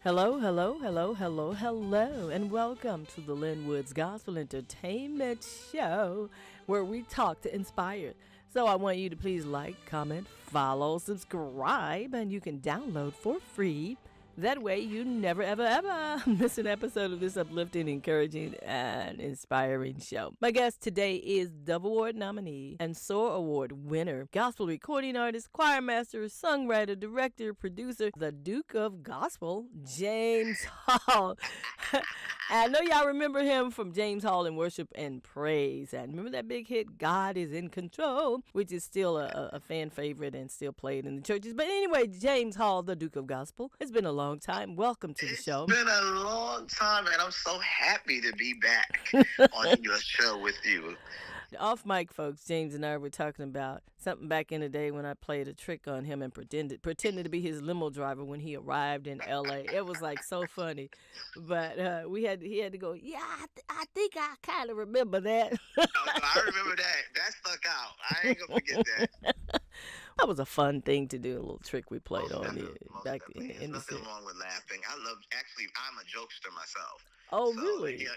Hello, hello, hello, hello, hello, and welcome to the Lynn Woods Gospel Entertainment Show, where we talk to inspire. So I want you to please like, comment, follow, subscribe, and you can download for free. That way you never, ever, ever miss an episode of this uplifting, encouraging, and inspiring show. My guest today is Dove Award nominee and SOAR Award winner, gospel recording artist, choir master, songwriter, director, producer, the Duke of Gospel, James Hall. I know y'all remember him from James Hall in Worship and Praise. And remember that big hit, God is in Control, which is still a fan favorite and still played in the churches. But anyway, James Hall, the Duke of Gospel. It's been a long time. Welcome to the show. It's been a long time, and I'm so happy to be back on your show with you. Off mic, folks, James and I were talking about something back in the day when I played a trick on him and pretended to be his limo driver when he arrived in L.A. It was like so funny, but he had to go. Yeah, I think I kind of remember that. I remember that. That stuck out. I ain't gonna forget that. That was a fun thing to do. A little trick we played Most on you definitely, most back definitely. There's in the nothing set. wrong with laughing. Actually, I'm a jokester myself. Oh, So, really? yeah,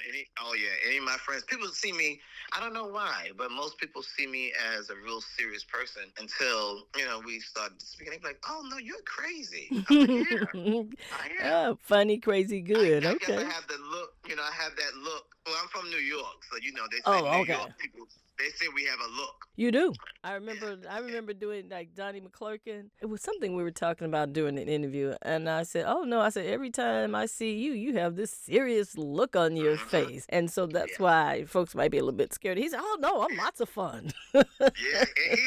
any of my friends, people see me, I don't know why, but most people see me as a real serious person until, we start speaking. They're like, oh, no, you're crazy. I'm like, yeah, I am. Oh, funny, crazy, good. I guess I Okay. have the look, I have that look. Well, I'm from New York, so, they say Oh, New okay. York people, they say we have a look. You do. I Yeah. remember doing like Donnie McClurkin. It was something we were talking about doing an interview, and I said, "Oh no!" I said, "Every time I see you, you have this serious look on your Mm-hmm. face," and so that's Yeah. why folks might be a little bit scared. He said, "Oh no, I'm lots of fun." Yeah, and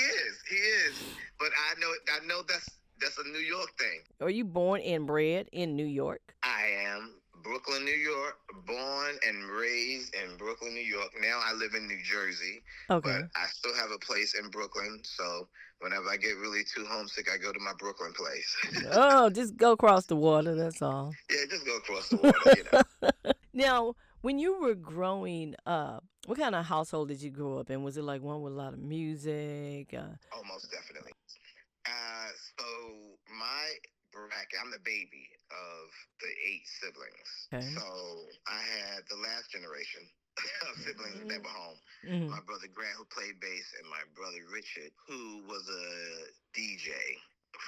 he is. But I know that's a New York thing. Are you born and bred in New York? I am Brooklyn, New York, born and raised in Brooklyn, New York. Now I live in New Jersey, but Okay. I still have a place in Brooklyn. So whenever I get really too homesick, I go to my Brooklyn place. Oh, just go across the water. That's all. Yeah, just go across the water. Now, when you were growing up, what kind of household did you grow up in? Was it like one with a lot of music? Almost definitely. So my bracket, I'm the baby of the 8 siblings. Okay. So I had the last generation of siblings that were home. Mm-hmm. My brother Grant, who played bass, and my brother Richard, who was a DJ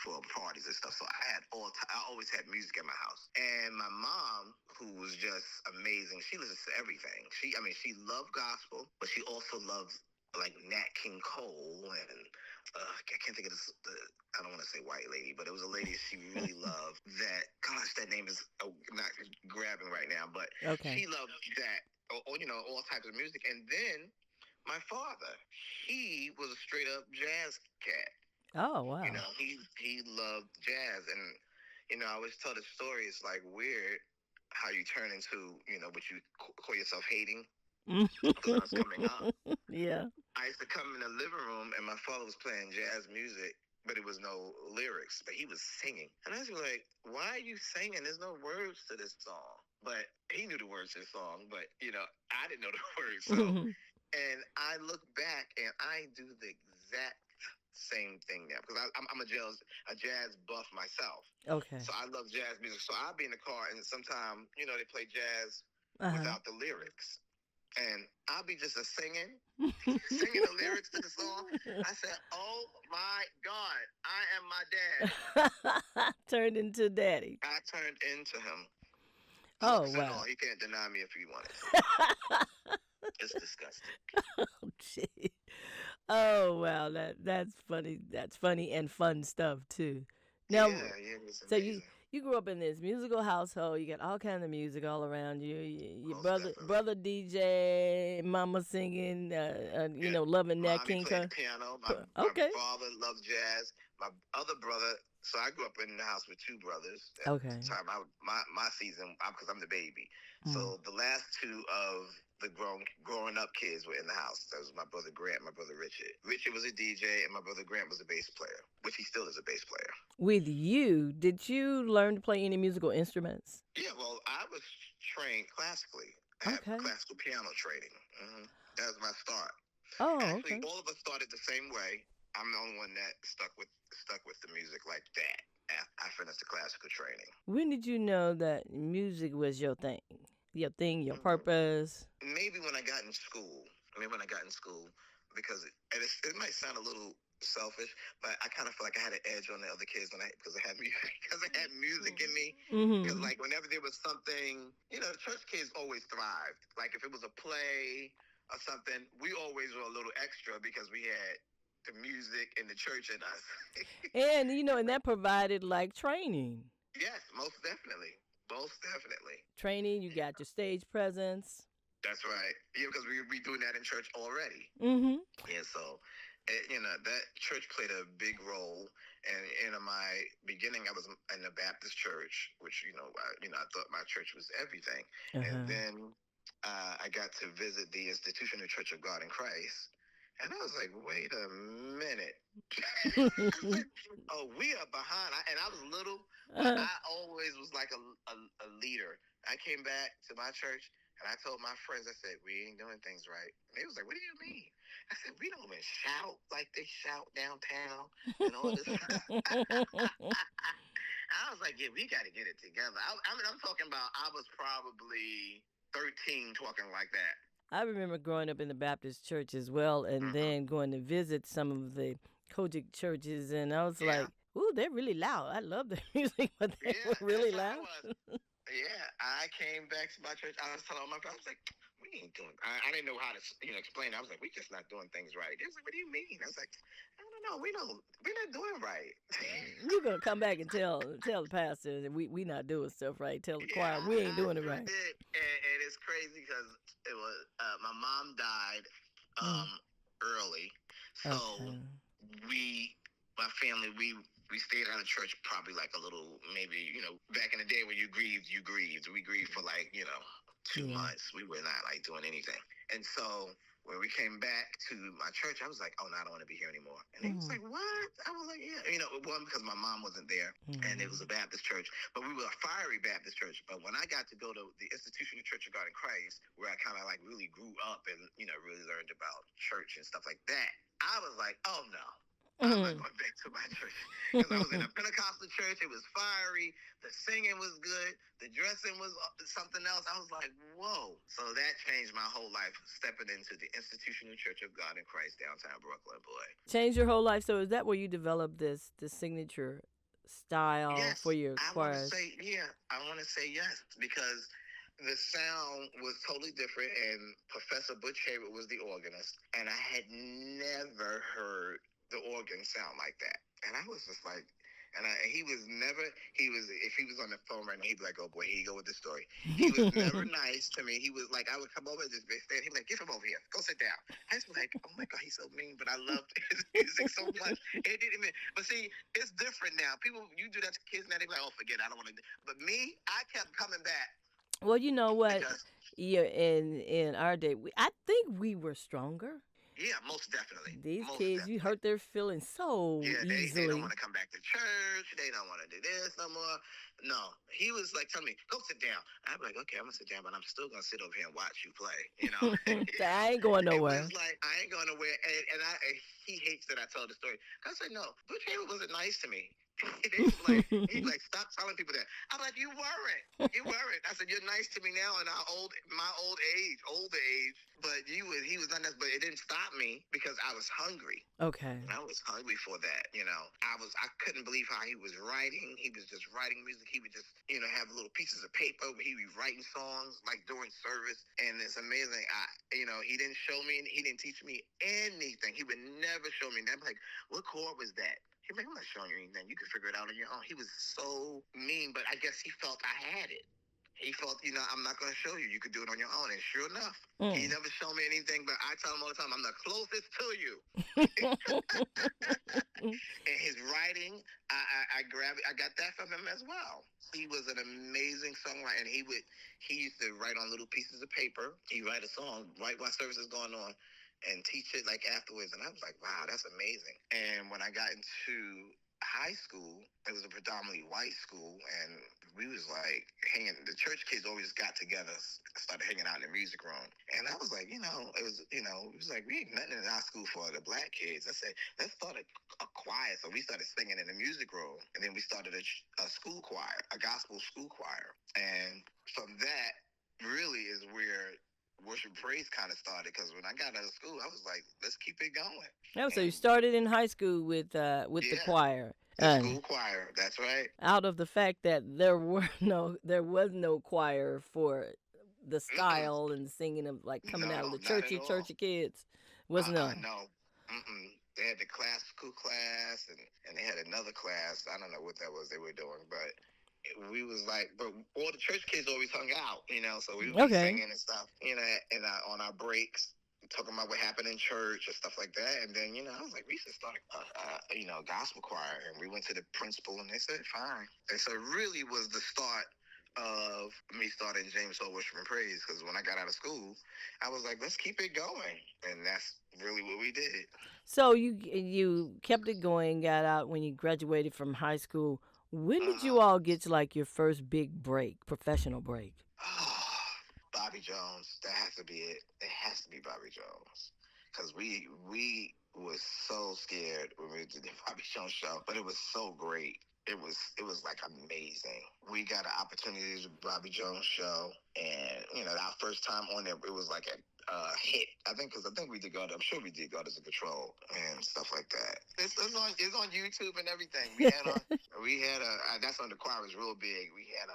for parties and stuff. So I always had music in my house. And my mom, who was just amazing, she listens to everything. She loved gospel, but she also loved like Nat King Cole and I can't think of this. I don't want to say white lady, but it was a lady she really loved. Gosh, that name is not grabbing right now, but Okay. she loved that. All types of music. And then my father, he was a straight up jazz cat. Oh, wow. He loved jazz, and I always tell the story. It's like weird how you turn into what you call yourself hating. Because I was coming up. Yeah. I used to come in the living room and my father was playing jazz music, but it was no lyrics, but he was singing. And I was like, why are you singing? There's no words to this song. But he knew the words to the song, but, I didn't know the words. So, and I look back and I do the exact same thing now because I'm a jazz buff myself. Okay. So I love jazz music. So I'll be in the car and sometimes, they play jazz Uh-huh. without the lyrics. And I'll be just singing the lyrics to the song. I said, "Oh my God, I am my dad." Turned into daddy. I turned into him. Oh, Looks and wow. all. He can't deny me if he wanted to. It's disgusting. Oh, gee. Oh, wow. That's funny. That's funny and fun stuff too. Now, Yeah, it's so amazing. you grew up in this musical household. You got all kind of music all around you. Your Most brother definitely. DJ, mama singing. Yeah. Loving Nat Mommy King played Cole. the piano. My Okay. father loved jazz. My other brother. So I grew up in the house with 2 brothers. At Okay. the time, my season, because I'm the baby. Mm. So the last 2 of the growing up kids were in the house. That was my brother Grant, my brother Richard. Richard was a DJ, and my brother Grant was a bass player, which he still is a bass player. With you, did you learn to play any musical instruments? Yeah, well, I was trained classically. I had Okay. classical piano training. That was my start. Oh, Actually, okay. all of us started the same way. I'm the only one that stuck with the music like that. I finished the classical training. When did you know that music was your thing? Your thing, your purpose? Maybe when I got in school. Maybe when I got in school, because it might sound a little selfish, but I kind of feel like I had an edge on the other kids because I had music because I had music in me. Because Mm-hmm. like whenever there was something, the church kids always thrived. Like if it was a play or something, we always were a little extra because we had the music and the church in us. And and that provided like training. Yes, most definitely. Most definitely. Training, you got your stage presence. That's right. Yeah, because we doing that in church already. Mm-hmm. Yeah, so that church played a big role. And in my beginning, I was in the Baptist church, which I thought my church was everything. And Uh-huh. then I got to visit the Institutional Church of God in Christ, and I was like, wait a minute. I was like, oh, we are behind. I was little, but Uh-huh. I always was like a leader. I came back to my church and I told my friends, I said, we ain't doing things right. And they was like, what do you mean? I said, we don't even shout like they shout downtown and all this stuff. I was like, yeah, we got to get it together. I mean, I'm talking about I was probably 13 talking like that. I remember growing up in the Baptist church as well, and Mm-hmm. then going to visit some of the Kojic churches, and I was Yeah. like, "Ooh, they're really loud. I love their music, but they Yeah, were really that's how I loud." was. Yeah, I came back to my church. I was telling my friends, I was like, we ain't doing. I didn't know how to explain. I was like, we just not doing things right. They was like, what do you mean? I was like, I don't know. We're not doing right. You gonna come back and tell the pastor that we not doing stuff right. Tell the Yeah, choir we ain't I doing it sure right. did, and it's crazy because it was my mom died Mm. early, so Okay. we, my family, we stayed out of church probably like a little, maybe back in the day when you grieved, you grieved. We grieved for like 2 Yeah. months. We were not like doing anything, and so when we came back to my church, I was like, oh no, I don't want to be here anymore. And they was Mm. like, what? I was like, yeah, one because my mom wasn't there, and it was a Baptist church, but we were a fiery Baptist church. But when I got to go to the Institutional Church of God in Christ, where I kind of like really grew up and really learned about church and stuff like that, I was like, oh no. I'm not Mm. going back to my church because I was in a Pentecostal church. It was fiery. The singing was good. The dressing was something else. I was like, whoa. So that changed my whole life, stepping into the Institutional Church of God in Christ, downtown Brooklyn, boy. Changed your whole life. So is that where you developed this signature style for Yes, your I want to choirs? say, yeah, I want to say yes because the sound was totally different, and Professor Butch Hayward was the organist, and I had never heard the organ sound like that, and I was just like, he was never, if he was on the phone right now, he'd be like, oh boy, here you go with the story. He was never nice to me. He was like, I would come over and just stand. He'd be like, get him over here, go sit down. I was like, oh my God, he's so mean, but I loved his music so much. It didn't even, but see, it's different now. People, you do that to kids now, they be like, oh, forget it, I don't want to. But me, I kept coming back Well, you know what? because, Yeah, in our day, I think we were stronger. yeah, most definitely, These most kids, you definitely. hurt their feelings so Yeah, they don't easily. want to come back to church. They don't want to do this no more. No, he was like telling me, "Go sit down." I'd be like, "Okay, I'm gonna sit down, but I'm still gonna sit over here and watch you play." I ain't going It was nowhere. like I ain't going nowhere, and he hates that I tell the story. Cause I said no, Butch Hayward wasn't nice to me. He's like, stop telling people that. I'm like, you weren't. You weren't. I said, you're nice to me now in my older age, but he was not nice, but it didn't stop me because I was hungry. Okay. I was hungry for that, I couldn't believe how he was writing. He was just writing music. He would just, have little pieces of paper where he'd be writing songs like during service. And it's amazing. He didn't show me, he didn't teach me anything. He would never show me. And I'm like, what chord was that? He'd be like, I'm not showing you anything. You can figure it out on your own. He was so mean, but I guess he felt I had it. He felt, I'm not going to show you. You could do it on your own. And sure enough, he never showed me anything, but I tell him all the time, I'm the closest to you. And his writing, I got that from him as well. He was an amazing songwriter, and he used to write on little pieces of paper. He'd write a song right while service is going on and teach it like afterwards. And I was like, wow, that's amazing. And when I got into high school, it was a predominantly white school, and we was like the church kids always got together, started hanging out in the music room. And I was like, it was like, we ain't nothing in our school for the black kids. I said, let's start a quiet. So we started singing in the music room. And then we started a school choir, a gospel school choir. And from that really is where worship praise kind of started, because when I got out of school, I was like, let's keep it going. Oh, so you And started in high school with the yeah, choir, the and school choir. That's right. out of the fact that there was no choir for the Mm-mm. style and singing of like coming out of No, the not at all. churchy kids, was none. No. Mm-mm. They had the classical class, and they had another class. I don't know what that was they were doing, but we was like, but all the church kids always hung out, so we would be Okay. singing and stuff, and on our breaks, talking about what happened in church and stuff like that. And then, I was like, we should start a gospel choir. And we went to the principal, and they said, fine. And so it really was the start of me starting James Soul Worship and Praise, because when I got out of school, I was like, let's keep it going. And that's really what we did. So you kept it going, got out when you graduated from high school. When did you all get to like your first big break, professional break? Bobby Jones. That has to be it. It has to be Bobby Jones. Because we was so scared when we did the Bobby Jones show, but it was so great. It was like amazing. We got an opportunity to do the Bobby Jones show, and our first time on there, it was like a hit. I think we did go. I'm sure we did go to Control and stuff like that. It's on YouTube and everything. That's on the choir was real big. We had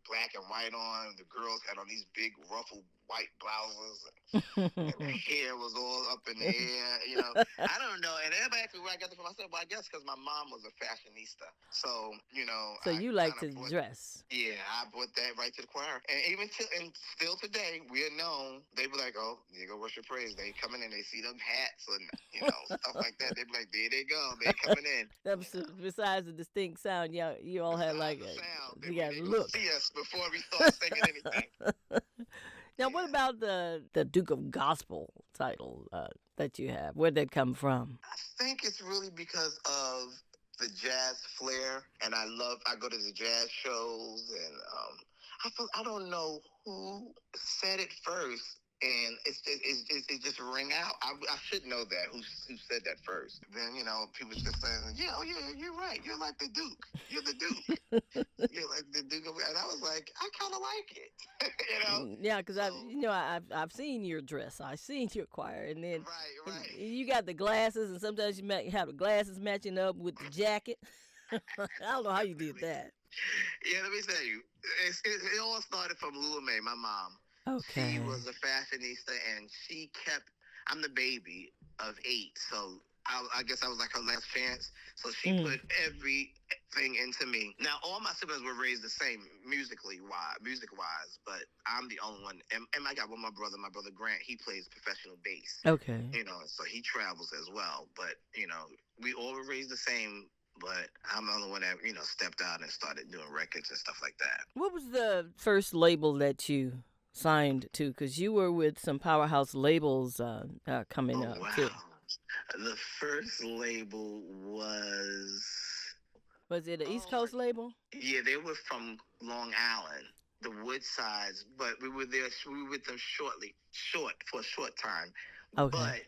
black and white on. The girls had on these big ruffled white blouses, and the hair was all up in the air. I don't know. And everybody asked me where I got it from. I said, well, I guess because my mom was a fashionista. So, So you like to dress. Yeah, I brought that right to the choir. And and still today, we are known. They be like, oh, you go worship praise. They come in and they see them hats and, stuff like that. They be like, there they go. They coming in. Besides the distinct sound, you all had like you got look. See us before we start singing anything. Now, what about the Duke of Gospel title that you have? Where'd that come from? I think it's really because of the jazz flair, and I go to the jazz shows, and I don't know who said it first, and it just ring out. I should know that who said that first. Then people just saying, yeah, oh yeah, you're right. You're like the Duke. You're the Duke. You're like the Duke of, and I was like, I kind of like it. Yeah, because I've seen your dress. I've seen your choir, and then right. You got the glasses, and sometimes you have the glasses matching up with the jacket. I don't know how you did that. Yeah, let me tell you, it all started from Lula May, my mom. Okay. She was a fashionista, and I'm the baby of 8, so I guess I was like her last chance. So she put everything into me. Now, all my siblings were raised the same music-wise, but I'm the only one. And I got my brother Grant, he plays professional bass. Okay. So he travels as well. But, we all were raised the same, but I'm the only one that, stepped out and started doing records and stuff like that. What was the first label that you signed to? Because you were with some powerhouse labels coming up, wow. too. The first label was... Was it an East Coast label? Yeah, they were from Long Island, the Woodsides, but we were there. We were with them for a short time. Okay. But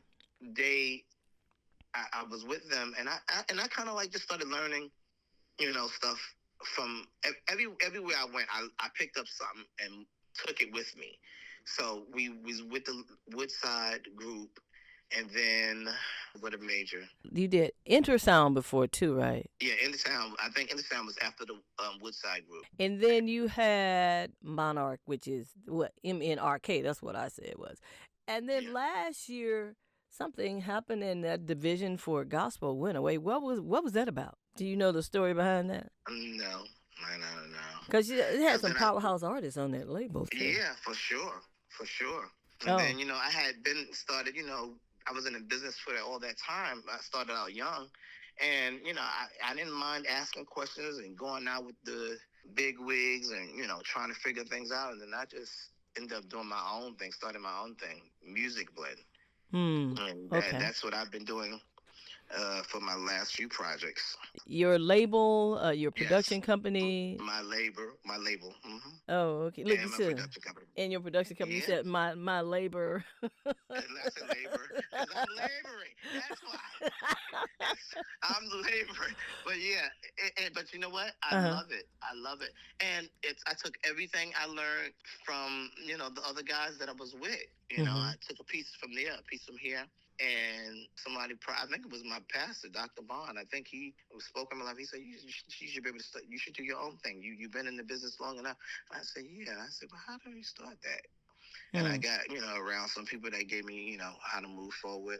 I was with them, and I kind of like just started learning, stuff from everywhere I went. I picked up something and took it with me. So we was with the Woodside group, and then what a major. You did Intersound before too, right? Yeah, Intersound. I think Intersound was after the Woodside group. And then you had Monarch, which is what MNRK. That's what I said it was. And then last year, something happened in that division for gospel went away. What was that about? Do you know the story behind that? No, I don't know. Because it had some powerhouse artists on that label too. Yeah, for sure. And then I had been started. I was in the business for all that time. I started out young, and I didn't mind asking questions and going out with the big wigs and trying to figure things out. And then I just ended up doing my own thing, starting my own thing, Music Blend. And that's what I've been doing for my last few projects. Your label, your Yes, production company. my label, Oh, okay. Look, you and my said production company. in your production company, you Yeah, said my labor. and that's a labor because I'm laboring. That's why. I'm laboring. But yeah, but you know what? I Uh-huh. love it. I love it. And I took everything I learned from, the other guys that I was with. Mm-hmm. I took a piece from there, a piece from here. And somebody, I think it was my pastor, Dr. Bond. I think he spoke in my life. He said, you should be able to start, you should do your own thing. You've been in the business long enough. I said, yeah. I said, well, how do you start that? And I Mm. got, around some people that gave me, how to move forward.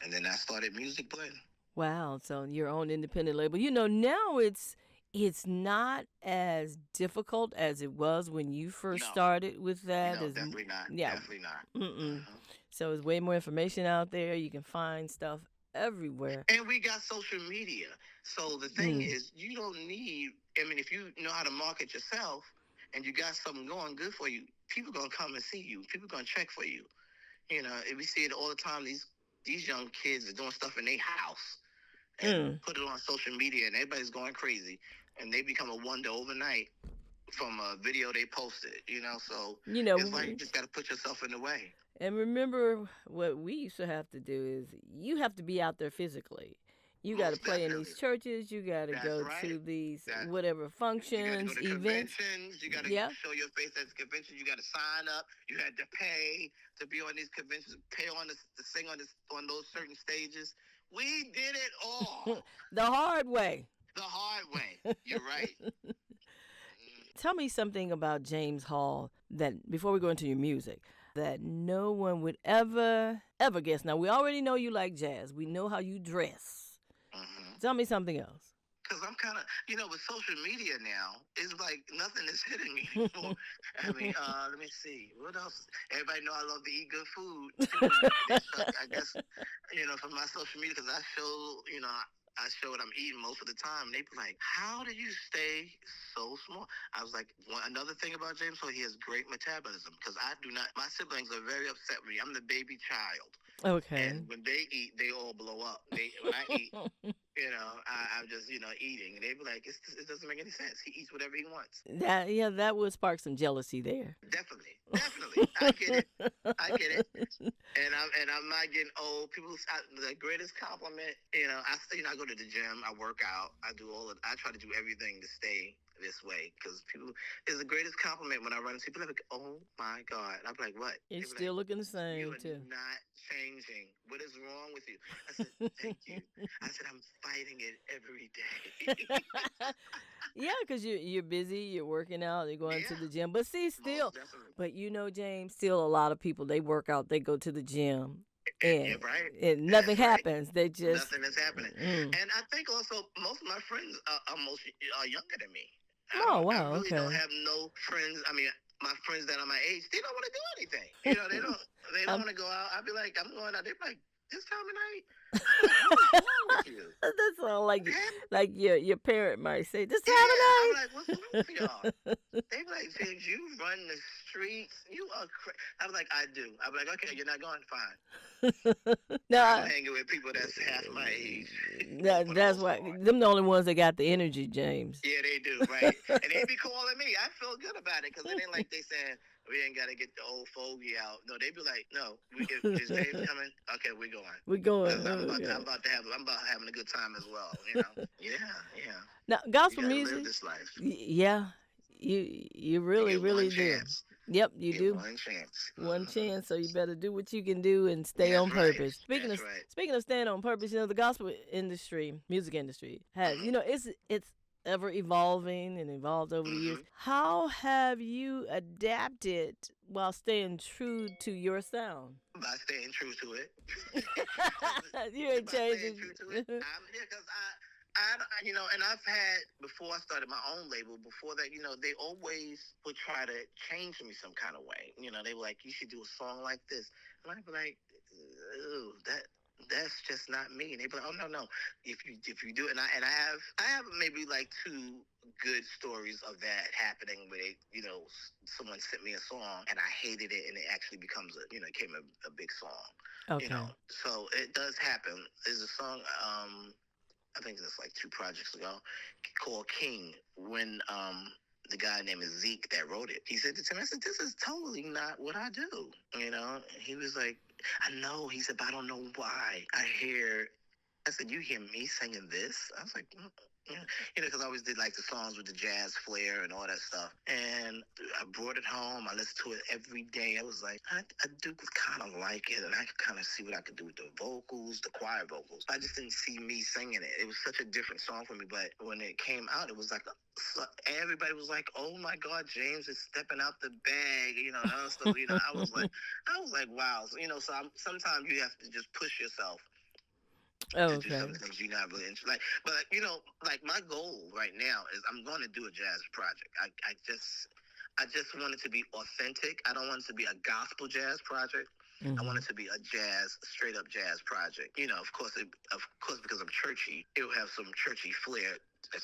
And then I started Music Blend. Wow. So your own independent label. Now it's not as difficult as it was when you first No, started with that. no, definitely not. Yeah. Definitely not. Mm-mm. Uh-huh. So there's way more information out there. You can find stuff everywhere. And we got social media. So the thing Mm. is, you don't need, I mean, if you know how to market yourself and you got something going good for you, people going to come and see you. People going to check for you. We see it all the time. These young kids are doing stuff in their house and Mm. put it on social media, and everybody's going crazy. And they become a wonder overnight from a video they posted, So You it's like you know, just got to put yourself in the way. and remember what we used to have to do is you have to be out there physically. You got to Most play in these definitely. churches. You got to That's go right. to these That whatever You got to go functions, to events. conventions. You got to Yeah. show your face at the convention. You got to sign up. You had to pay to be on these conventions. Pay to sing on those certain stages. We did it all The hard way. the hard way. You're right. Tell me something about James Hall that before we go into your music that no one would ever guess. Now we already know you like jazz. We know how you dress. Mm-hmm. Tell me something else. Because I'm kind of, with social media now, it's like nothing is hitting me anymore. I mean, let me see. What else? Everybody know I love to eat good food. I guess, from my social media, because I show, I show what I'm eating most of the time. They be like, how do you stay so small? I was like, another thing about James, so he has great metabolism, because I do not, my siblings are very upset with me. I'm the baby child. Okay. And when they eat, they all blow up. When I eat, I'm just, eating. And they be like, it doesn't make any sense. He eats whatever he wants. That would spark some jealousy there. Definitely. I get it. And I'm not getting old. The greatest compliment, I go to the gym, I work out, I try to do everything to stay this way, because people, it's the greatest compliment when I run into people. They're like, oh my God. I'm like, what? You're They be still like, looking the you same are too. not changing. What is wrong with you? I said, thank you. I said, I'm fighting it every day. Yeah, because you're busy, you're working out, you're going to Yeah, the gym. But see, still, most definitely. but James, still a lot of people they work out, they go to the gym, Yeah, and right. nothing That's right. happens. They just Nothing is happening. mm. And I think also most of my friends are younger than me. Oh I wow, really don't okay. have no friends. I mean, my friends that are my age, they don't want to do anything. They don't I'm want to go out. I'd be like, I'm going out. They're like, this time of night. I'm like, what is wrong with you? That's all like your parent might say this time Yeah, I'm of like, what's wrong with y'all? They be like, James, you run the streets. You are crazy. I'm like, I do. I'm like, okay, you're not going, fine. night. No, I'm hanging with people that's half my age for the that's most why part. them the only ones that got the energy, James. Yeah, they do, right? And they be calling me. I feel good about it, because it ain't like they saying, we ain't got to get the old fogey out. No, they be like, no, is James coming? Okay, we're going. We're going. 'Cause Oh, okay. I'm about having a good time as well, Yeah, yeah. Now, You gospel got to live music, this life. yeah, you You really get one really do. chance. Yep, you You get do. one chance. One chance, so you better do what you can do and stay on That's right. purpose. That's right. Speaking of staying on purpose, the gospel industry, music industry has, Mhm. it's ever evolving and evolved over the years. Mhm. How have you adapted while staying true to your sound? By staying true to it. You ain't By staying changing. true to it. Because and I've had, before I started my own label, before that, they always would try to change me some kind of way. They were like, you should do a song like this. And I'd be like, ooh, that's just not me. And they'd be like, oh no. If you do it, and I have maybe like two good stories of that happening, where they, someone sent me a song and I hated it, and it actually becomes it became a big song. Okay. So it does happen. There's a song, I think it's like 2 projects ago, called King, when the guy named Zeke that wrote it, he said to me, I said, this is totally not what I do. He was like, I know. He said, but I don't know why I said, you hear me singing this? I was like, yeah. Because I always did like the songs with the jazz flair and all that stuff. And I brought it home. I listened to it every day. I was like, I do kind of like it, and I could kind of see what I could do with the vocals, the choir vocals. I just didn't see me singing it. It was such a different song for me. But when it came out, it was like everybody was like, "Oh my God, James is stepping out the bag," and all stuff. I was like, wow. So sometimes you have to just push yourself to do Okay. some things you're not really interested. But like my goal right now is I'm going to do a jazz project. I just want it to be authentic. I don't want it to be a gospel jazz project. I want it to be a straight up jazz project. Of course, because I'm churchy, it will have some churchy flair,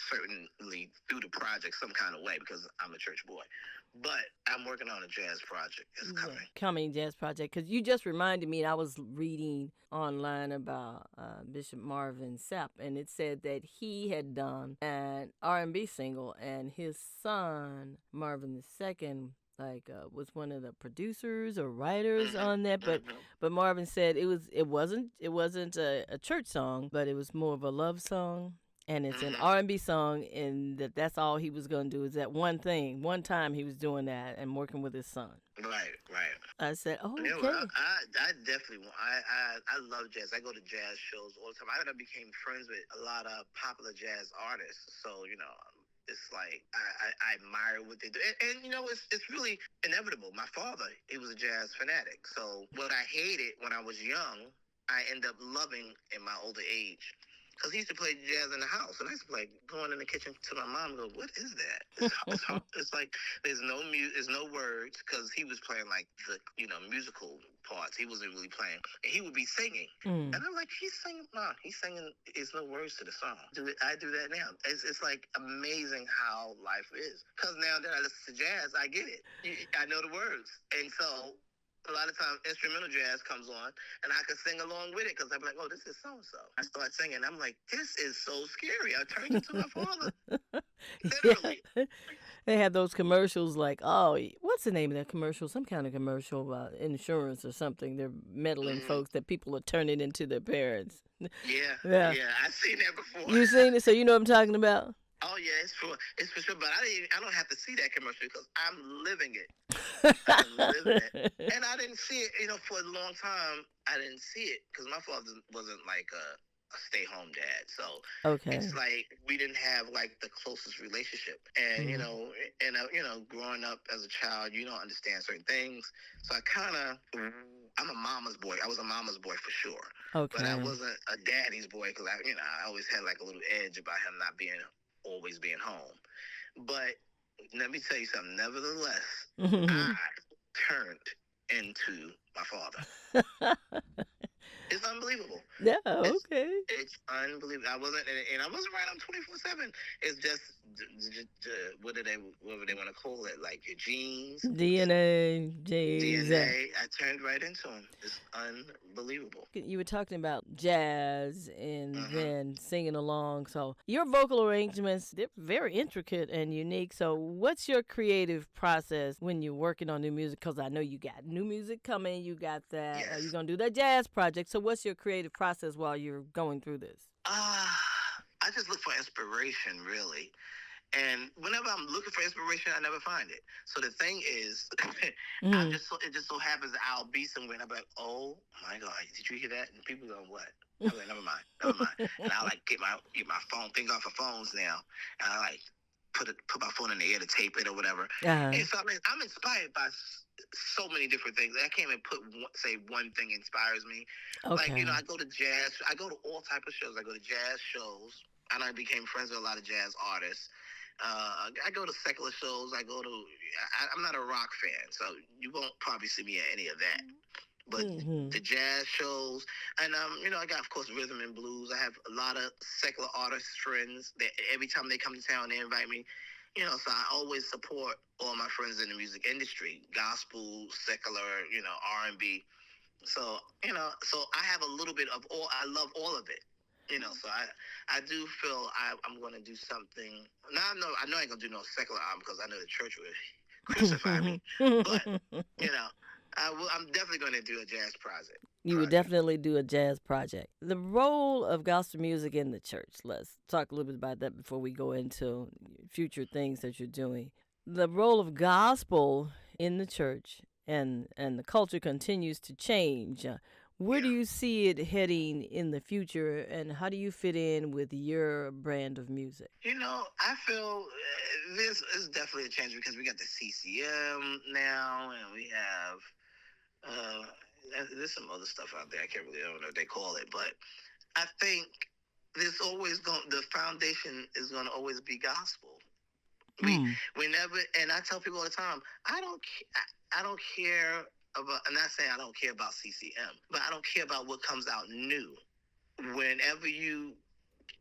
certainly through the project some kind of way, because I'm a church boy. But I'm working on a jazz project. It's Yeah. coming. Coming Jazz Project, because you just reminded me, I was reading online about Bishop Marvin Sapp, and it said that he had done an R&B single, and his son Marvin II was one of the producers or writers on that, but Marvin said it wasn't a church song, but it was more of a love song, and it's an R&B song, and that's all he was going to do, is that one time he was doing that and working with his son. Right, right. I said, oh, Yeah, okay. well, I definitely want. I love jazz. I go to jazz shows all the time. I became friends with a lot of popular jazz artists. So it's like I admire what they do, and it's really inevitable. My father, he was a jazz fanatic. So what I hated when I was young, I end up loving in my older age. Because he used to play jazz in the house, and I used to play going in the kitchen to my mom and go, what is that? It's like there's no words, because he was playing like the musical parts. He wasn't really playing. And he would be singing. And I'm like, he's singing. No, he's singing. There's no words to the song. I do that now. It's like amazing how life is. Because now that I listen to jazz, I get it. I know the words. And so a lot of times instrumental jazz comes on and I can sing along with it, because I'm like, oh, this is so-and-so. I start singing. I'm like, this is so scary. I turned into my father. Literally. Yeah. They have those commercials like, oh, what's the name of that commercial? Some kind of commercial about insurance or something. They're meddling folks that people are turning into their parents. Yeah. I've seen that before. You seen it, so you know what I'm talking about? Oh yeah, it's for sure. But I don't have to see that commercial, because I'm living it. I'm living it, and I didn't see it. For a long time, I didn't see it because my father wasn't like a stay-home dad. So Okay. it's like we didn't have like the closest relationship, and growing up as a child, you don't understand certain things. So I'm a mama's boy. I was a mama's boy for sure. Okay. But I wasn't a daddy's boy, because I always had like a little edge about him not always being home. But let me tell you something. Nevertheless, I turned into my father. It's unbelievable. Yeah. Okay. It's unbelievable. I wasn't right on 24/7. It's just what were they want to call it? Like your genes, DNA, DNA. I turned right into them. It's unbelievable. You were talking about jazz and then singing along. So your vocal arrangements, they're very intricate and unique. So what's your creative process when you're working on new music? Because I know you got new music coming. You got that. Yes. You're going to do that jazz project. So what's your creative process while you're going through this? I just look for inspiration, really. And whenever I'm looking for inspiration, I never find it. So the thing is, it just so happens that I'll be somewhere and I'll be like, oh my God, did you hear that? And people go, what? I'm like, never mind. And I like get my phone, things off of phones now, and I like put my phone in the air to tape it or whatever. And so I'm inspired by so many different things. I can't even say one thing inspires me. Okay. Like, I go to jazz. I go to all type of shows. I go to jazz shows, and I became friends with a lot of jazz artists. I go to secular shows. I'm not a rock fan, so you won't probably see me at any of that. But the jazz shows, and I got, of course, rhythm and blues. I have a lot of secular artist friends that every time they come to town, they invite me. So I always support all my friends in the music industry, gospel, secular, R&B. So, so I have a little bit of all. I love all of it. So I do feel I'm going to do something. Now I know I ain't going to do no secular album because I know the church will crucify me. But I'm definitely going to do a jazz project. You would definitely do a jazz project. The role of gospel music in the church. Let's talk a little bit about that before we go into future things that you're doing. The role of gospel in the church and the culture continues to change. Where do you see it heading in the future, and how do you fit in with your brand of music? I feel this is definitely a change because we got the CCM now, and we have there's some other stuff out there. I don't know what they call it, but I think the foundation is going to always be gospel. We never, and I tell people all the time, I don't care about. I'm not saying I don't care about CCM, but I don't care about what comes out new. Whenever you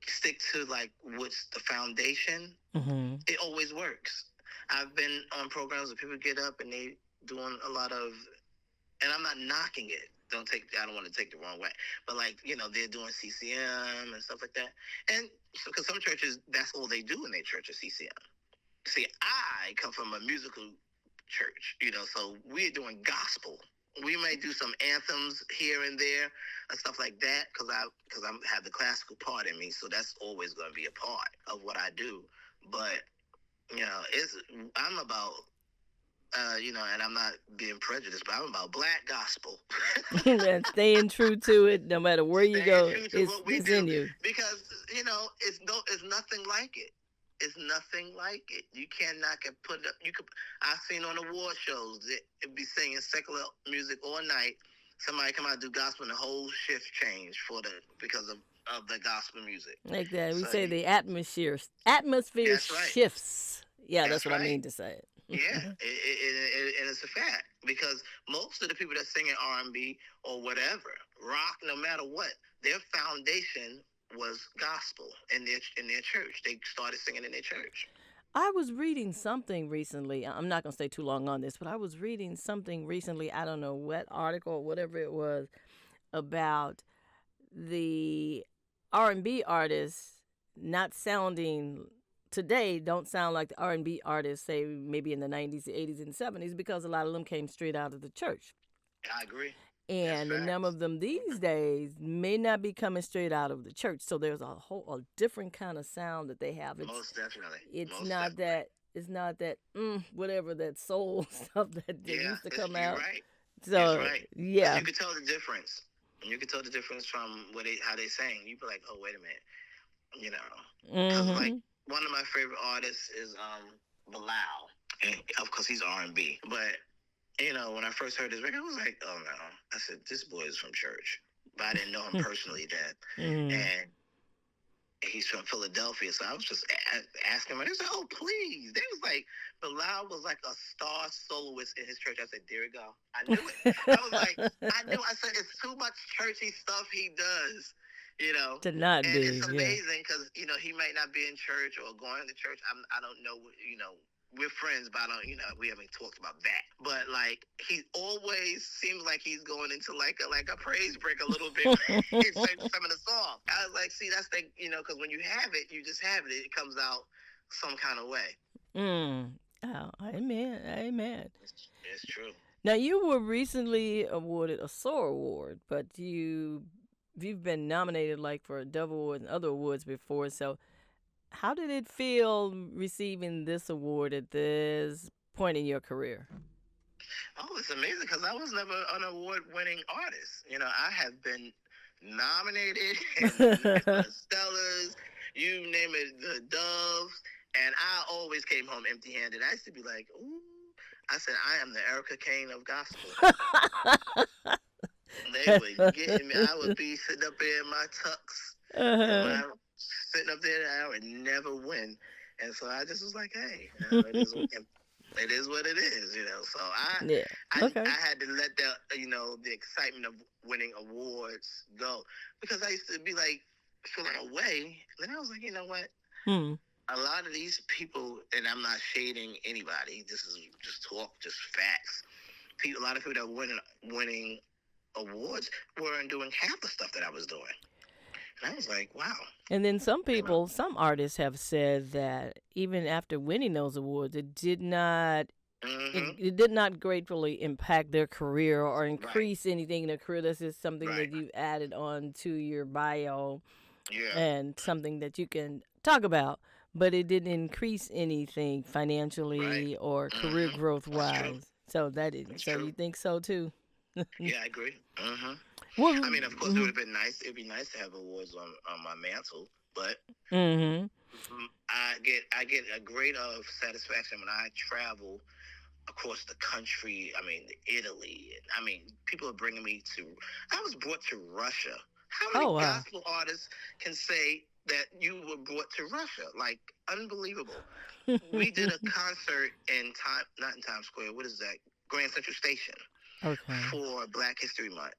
stick to like what's the foundation, it always works. I've been on programs where people get up and they doing a lot of, and I'm not knocking it. I don't want to take the wrong way, but they're doing CCM and stuff like that. And because some churches, that's all they do in their church is CCM. See, I come from a musical church, so we're doing gospel. We may do some anthems here and there and stuff like that because I have the classical part in me, so that's always going to be a part of what I do. But I'm about and I'm not being prejudiced, but I'm about black gospel. And staying true to it, no matter where you go, it's in you. Because it's nothing like it. It's nothing like it. You cannot put up. I've seen on award shows it be singing secular music all night. Somebody come out and do gospel, and the whole shift change because of the gospel music. Like that, we say the atmosphere shifts. Yeah, that's what I mean to say. Yeah, and it's a fact because most of the people that sing in R&B or whatever, rock, no matter what, their foundation was gospel in their church. They started singing in their church. I was reading something recently. I'm not going to stay too long on this, but I was reading something recently. I don't know what article or whatever it was about the R&B artists not sounding today don't sound like the R&B artists say maybe in the 90s, 80s, and 70s because a lot of them came straight out of the church. I agree. And a number of them these days may not be coming straight out of the church. So there's a different kind of sound that they have. Most definitely. It's not that whatever that soul stuff that they used to come out. Right. So right. Yeah, you can tell the difference. You can tell the difference from how they sang. You be like, oh, wait a minute, because like one of my favorite artists is Bilal, and of course he's R&B, but. When I first heard his record, I was like, oh, no. I said, this boy is from church. But I didn't know him personally then. And he's from Philadelphia. So I was just asking him. They said, oh, please. They was like, Bilal was like a star soloist in his church. I said, there we go. I knew it. I was like, I said, it's too much churchy stuff he does. To not and be. It's amazing because, he might not be in church or going to church. I don't know, we're friends, but we haven't talked about that. But he always seems like he's going into like a praise break a little bit in some of the songs. I was like, see, that's the because when you have it, you just have it. It comes out some kind of way. Oh, amen. It's true. Now you were recently awarded a SOAR award, but you've been nominated for a Dove Award and other awards before, so. How did it feel receiving this award at this point in your career? Oh, it's amazing because I was never an award-winning artist. I have been nominated for the Stellars, you name it, the Doves, and I always came home empty-handed. I used to be like, ooh. I said, I am the Erica Kane of gospel. They would get me. I would be sitting up there in my tux. Sitting up there, I would never win, and so I just was like, "Hey, it is what it is," So I had to let the excitement of winning awards go because I used to be feeling away. Then I was like, you know what? a lot of these people, and I'm not shading anybody. This is just talk, just facts. A lot of people that were winning awards weren't doing half the stuff that I was doing, and I was like, wow. And then some people, some artists have said that even after winning those awards, Mm-hmm. it did not greatly impact their career or Right. increase anything in their career. This is something Right. that you've added on to your bio Yeah. and something that you can talk about, but it didn't increase anything Right. financially or career Mm-hmm. growth That's true. wise. So that is, That's so true. you think so too? Yeah, I agree. Mm-hmm. I Well, mean, of course, it would have been nice. It'd be nice to have awards on my mantle, but mm-hmm. I get a great of satisfaction when I travel across the country. I mean, Italy. I mean, people are bringing me to. I was brought to Russia. How Oh many wow. gospel artists can say that you were brought to Russia? Like, unbelievable. We did a concert in not in Times Square. What is that? Grand Central Station Okay. for Black History Month.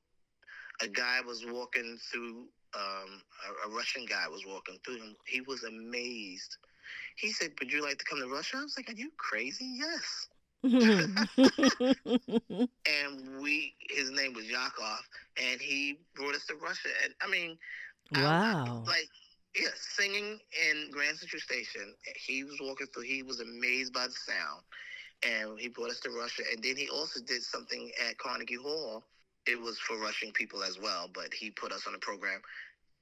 A guy was walking through. A Russian guy was walking through him. He was amazed. He said, "Would you like to come to Russia?" I was like, "Are you crazy?" Yes. And his name was Yakov, and he brought us to Russia. And I mean, I Wow. like, yeah, singing in Grand Central Station. He was walking through. He was amazed by the sound, and he brought us to Russia. And then he also did something at Carnegie Hall. It was for Russian people as well, but he put us on a program,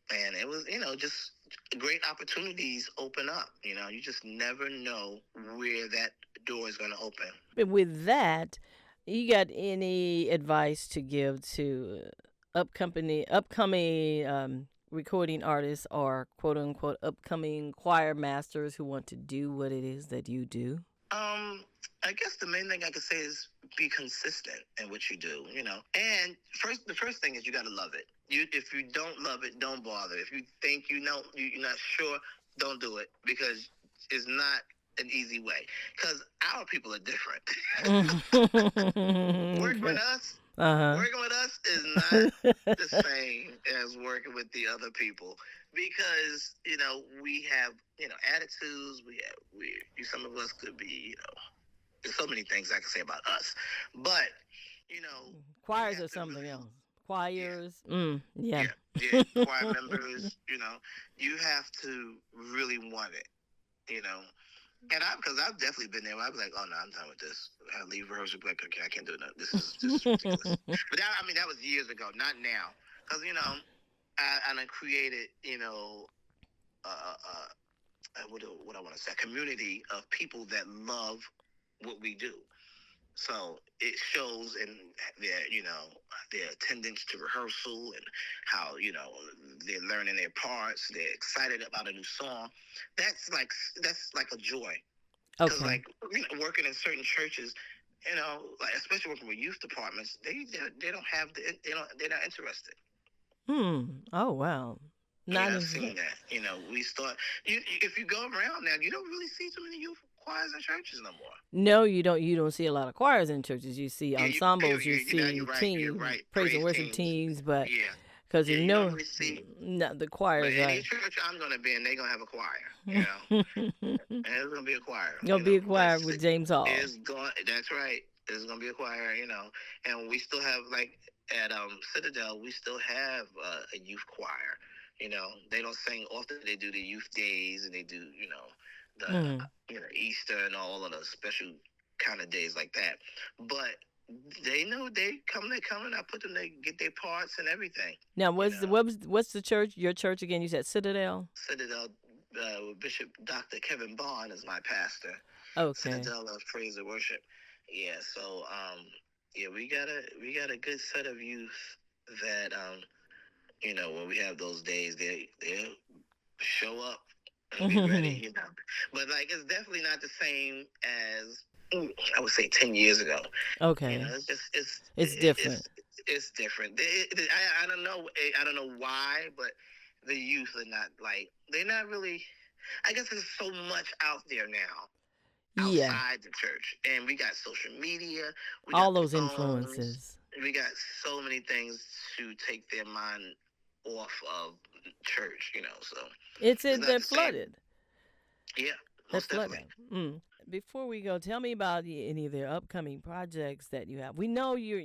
and it was, just great opportunities open up. You just never know where that door is going to open. But with that, you got any advice to give to upcoming recording artists or quote unquote upcoming choir masters who want to do what it is that you do? I guess the main thing I could say is be consistent in what you do, And the first thing is you got to love it. If you don't love it, don't bother. If you think you're not sure, don't do it because it's not an easy way. Because our people are different. Working with us, Uh working with us is not the same as working with the other people because we have attitudes. Some of us could be there's so many things I can say about us, but you know we Choirs have are to something really, else. yeah, Choirs, yeah. choir members. You have to really want it. You know, and because I've definitely been there. I'd be like, oh no, I'm done with this. I leave rehearsal, like, okay, I can't do it. This is ridiculous. But that was years ago, not now. Because I created what I want to say, a community of people that love what we do. So it shows in their attendance to rehearsal and how they're learning their parts. They're excited about a new song. That's like a joy. Because Okay. like working in certain churches, like especially working with youth departments, they don't have they're not interested. Oh wow. Yeah, Not I've in. seen that. We start. If you go around now, you don't really see too many youth choirs and churches no more. No, you don't. You don't see a lot of choirs in churches. You see Yeah, you ensembles. You period. You're see right. You're team right. praise and Praise worship teams. teams, but Yeah, because yeah. you You don't know, really see. no, the But choirs any are. church I'm gonna be in, they're gonna have a choir. And it's gonna be a choir. Gonna be a But choir with James Hall. it's going. That's right. It's gonna be a choir. And we still have like at Citadel, we still have a youth choir. They don't sing often. They do the youth days and they do Mm. the Easter and all of the special kind of days like that. But they know they come. They come and I put them. They get their parts and everything. Now, You know, what's the church? Your church again? You said Citadel. Citadel. Bishop Dr. Kevin Bond is my pastor. Okay. Citadel of Praise and Worship. Yeah, so yeah, we got a good set of youth that when we have those days, they show up and be ready. But like it's definitely not the same as I would say 10 years ago. Okay. It's just It's different. it's different. I don't know. I don't know why, but the youth are not like they're not really. I guess there's so much out there now Yeah. outside the church, and we got social media, we All got the those phones, influences. we got so many things to take their mind off of church. So it's not They're the same. flooded. Yeah, Let's most slow definitely. down. Before we go, tell me about any of their upcoming projects that you have. We know you're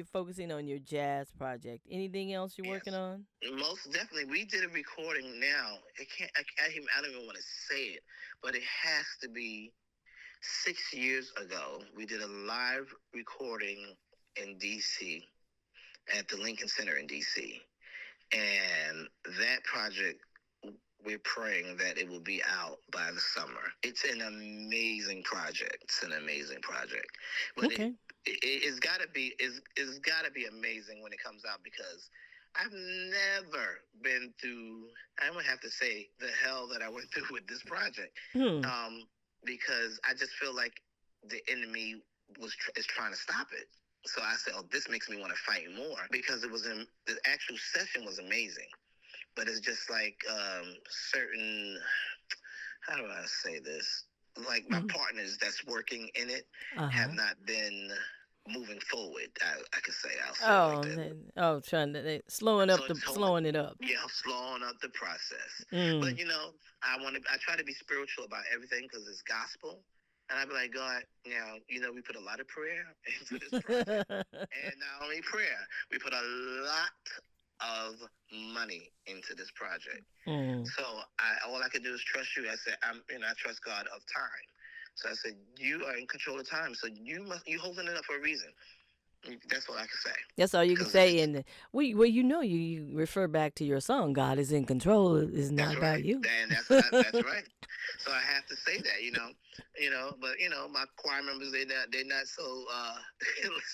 focusing on your jazz project. Anything else you're working Yes, on? most definitely. We did a recording now. It can't. I don't even want to say it, but it has to be 6 years ago. We did a live recording in DC at the Lincoln Center in DC, and that project, we're praying that it will be out by the summer. It's an amazing project. It's an amazing project, but Okay. it's gotta be amazing when it comes out, because I've never been through. I'm gonna have to say the hell that I went through with this project, Hmm. um, because I just feel like the enemy is trying to stop it. So I said, "Oh, this makes me want to fight more," because the actual session was amazing, but it's just like certain, how do I say this? Like my Hmm. partners that's working in it Uh have huh. not been moving forward. I could say, I'll say it like Oh, that. trying to So it's so slowing it up. yeah, slowing up the process. Mm. But I try to be spiritual about everything because it's gospel. And I be like, God, now, we put a lot of prayer into this project. And not only prayer, we put a lot of money into this project. mm. So all I can do is trust you. I said, I trust God of time. So I said, you are in control of time. So you holding it up for a reason. That's what I can say. That's all you can Because say. And you refer back to your song. God is in control. It's not that's about right. you. And that's right. So I have to say that, but my choir members, they're not so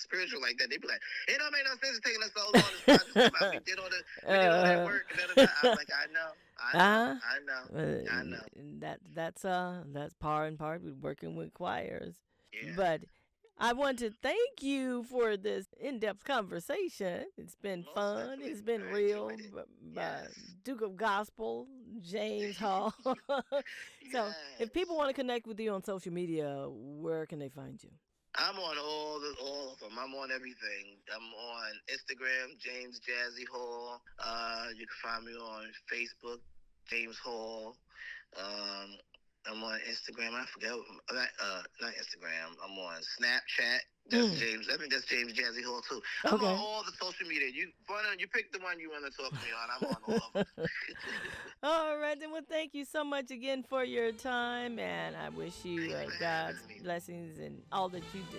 spiritual like that. They be like, it don't make no sense taking us so long. This project came out. We did all that uh, work, and I'm like, I know, I know, uh, I know, I know. that's par and part with working with choirs. Yeah, But I want to thank you for this in-depth conversation. It's been most fun. definitely. It's been I real. enjoyed it. By Yes, Duke of Gospel, James Hall. So, if people yes. want to connect with you on social media, where can they find you? I'm on all of them. I'm on everything. I'm on Instagram, James Jazzy Hall. You can find me on Facebook, James Hall. Um, I'm on Instagram. I forgot, not Instagram. I'm on Snapchat. That's Mm, James. I think that's James Jazzy Hall too. I'm on okay. all the social media. You pick the one you want to talk to me on. I'm on all of them. All right, then. Well, thank you so much again for your time, and I wish you Thanks for God's having me. blessings in all that you do.